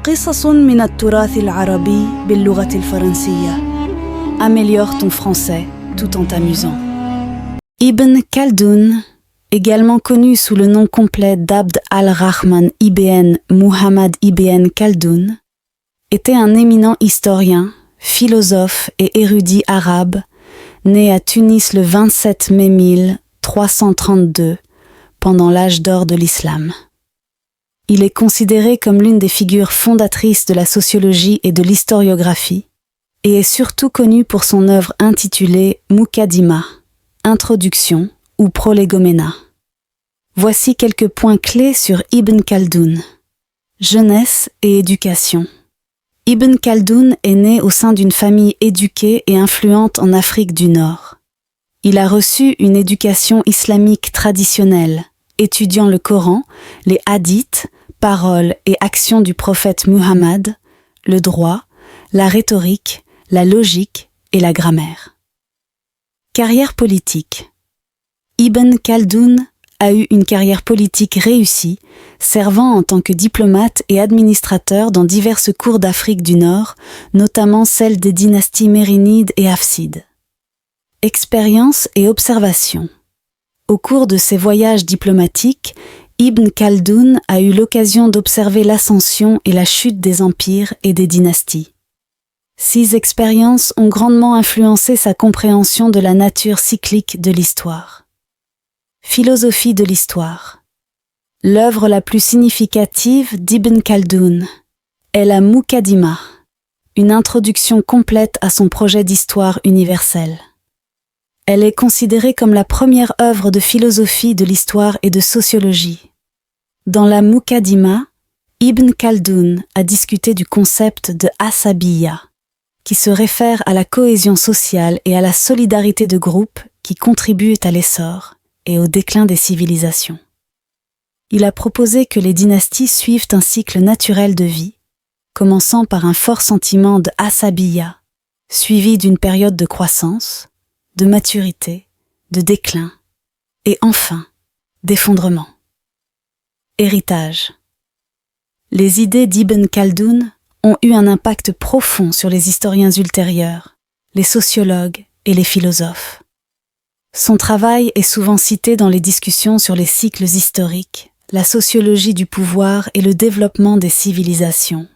قصص من التراث العربي باللغة الفرنسية. Améliore ton français tout en t'amusant. Ibn Khaldoun, également connu sous le nom complet d'Abd al-Rahman ibn Muhammad ibn Khaldoun, était un éminent historien, philosophe et érudit arabe, né à Tunis le 27 mai 1332, pendant l'âge d'or de l'islam. Il est considéré comme l'une des figures fondatrices de la sociologie et de l'historiographie, et est surtout connu pour son œuvre intitulée Muqaddimah, Introduction ou Prolégomena. Voici quelques points clés sur Ibn Khaldoun. Jeunesse et éducation. Ibn Khaldoun est né au sein d'une famille éduquée et influente en Afrique du Nord. Il a reçu une éducation islamique traditionnelle, étudiant le Coran, les hadiths, paroles et actions du prophète Muhammad, le droit, la rhétorique, la logique et la grammaire. Carrière politique. Ibn Khaldoun a eu une carrière politique réussie, servant en tant que diplomate et administrateur dans diverses cours d'Afrique du Nord, notamment celles des dynasties mérinides et hafsides. Expérience et observation. Au cours de ses voyages diplomatiques, Ibn Khaldoun a eu l'occasion d'observer l'ascension et la chute des empires et des dynasties. Ces expériences ont grandement influencé sa compréhension de la nature cyclique de l'histoire. Philosophie de l'histoire. L'œuvre la plus significative d'Ibn Khaldoun est la Muqaddimah, une introduction complète à son projet d'histoire universelle. Elle est considérée comme la première œuvre de philosophie de l'histoire et de sociologie. Dans la Muqaddimah, Ibn Khaldoun a discuté du concept de Asabiyya, qui se réfère à la cohésion sociale et à la solidarité de groupe qui contribuent à l'essor et au déclin des civilisations. Il a proposé que les dynasties suivent un cycle naturel de vie, commençant par un fort sentiment de Asabiyya, suivi d'une période de croissance, de maturité, de déclin, et enfin, d'effondrement. Héritage. Les idées d'Ibn Khaldoun ont eu un impact profond sur les historiens ultérieurs, les sociologues et les philosophes. Son travail est souvent cité dans les discussions sur les cycles historiques, la sociologie du pouvoir et le développement des civilisations.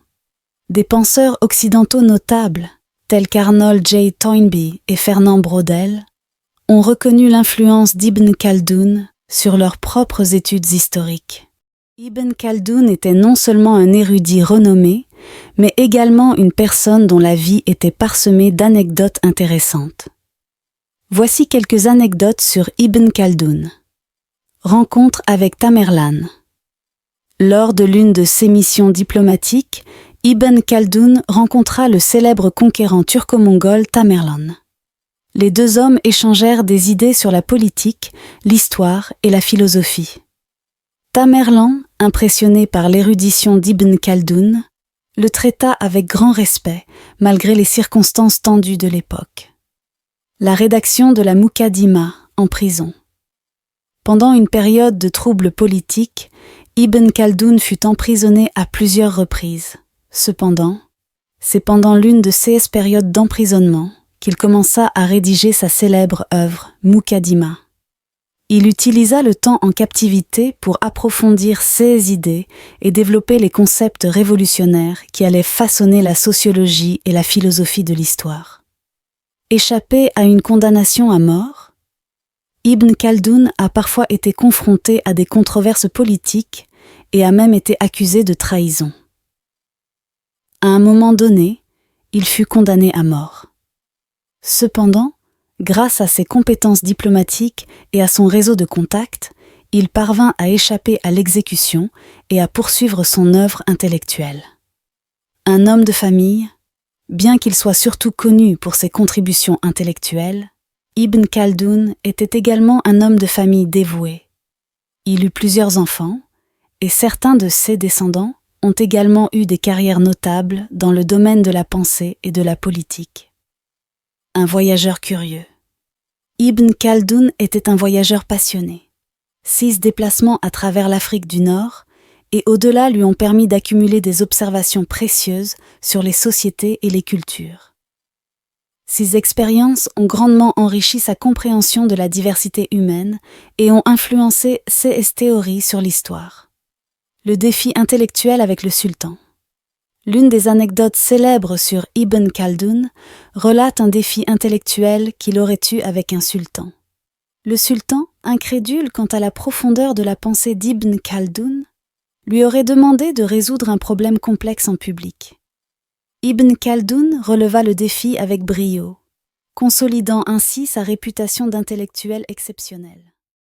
Des penseurs occidentaux notables, tels qu'Arnold J. Toynbee et Fernand Braudel, ont reconnu l'influence d'Ibn Khaldoun sur leurs propres études historiques. Ibn Khaldoun était non seulement un érudit renommé, mais également une personne dont la vie était parsemée d'anecdotes intéressantes. Voici quelques anecdotes sur Ibn Khaldoun. Rencontre avec Tamerlan. Lors de l'une de ses missions diplomatiques, Ibn Khaldoun rencontra le célèbre conquérant turco-mongol Tamerlan. Les deux hommes échangèrent des idées sur la politique, l'histoire et la philosophie. Tamerlan, impressionné par l'érudition d'Ibn Khaldoun, le traita avec grand respect, malgré les circonstances tendues de l'époque. La rédaction de la Muqaddimah en prison. Pendant une période de troubles politiques, Ibn Khaldoun fut emprisonné à plusieurs reprises. Cependant, c'est pendant l'une de ces périodes d'emprisonnement qu'il commença à rédiger sa célèbre œuvre Muqaddimah. Il utilisa le temps en captivité pour approfondir ses idées et développer les concepts révolutionnaires qui allaient façonner la sociologie et la philosophie de l'histoire. Échappé à une condamnation à mort, Ibn Khaldoun a parfois été confronté à des controverses politiques et a même été accusé de trahison. À un moment donné, il fut condamné à mort. Cependant, grâce à ses compétences diplomatiques et à son réseau de contacts, il parvint à échapper à l'exécution et à poursuivre son œuvre intellectuelle. Un homme de famille, bien qu'il soit surtout connu pour ses contributions intellectuelles, Ibn Khaldoun était également un homme de famille dévoué. Il eut plusieurs enfants, et certains de ses descendants ont également eu des carrières notables dans le domaine de la pensée et de la politique. Un voyageur curieux. Ibn Khaldoun était un voyageur passionné. 6 déplacements à travers l'Afrique du Nord et au-delà lui ont permis d'accumuler des observations précieuses sur les sociétés et les cultures. Ces expériences ont grandement enrichi sa compréhension de la diversité humaine et ont influencé ses théories sur l'histoire. Le défi intellectuel avec le sultan. L'une des anecdotes célèbres sur Ibn Khaldoun relate un défi intellectuel qu'il aurait eu avec un sultan. Le sultan, incrédule quant à la profondeur de la pensée d'Ibn Khaldoun, lui aurait demandé de résoudre un problème complexe en public. Ibn Khaldoun releva le défi avec brio, consolidant ainsi sa réputation d'intellectuel exceptionnel.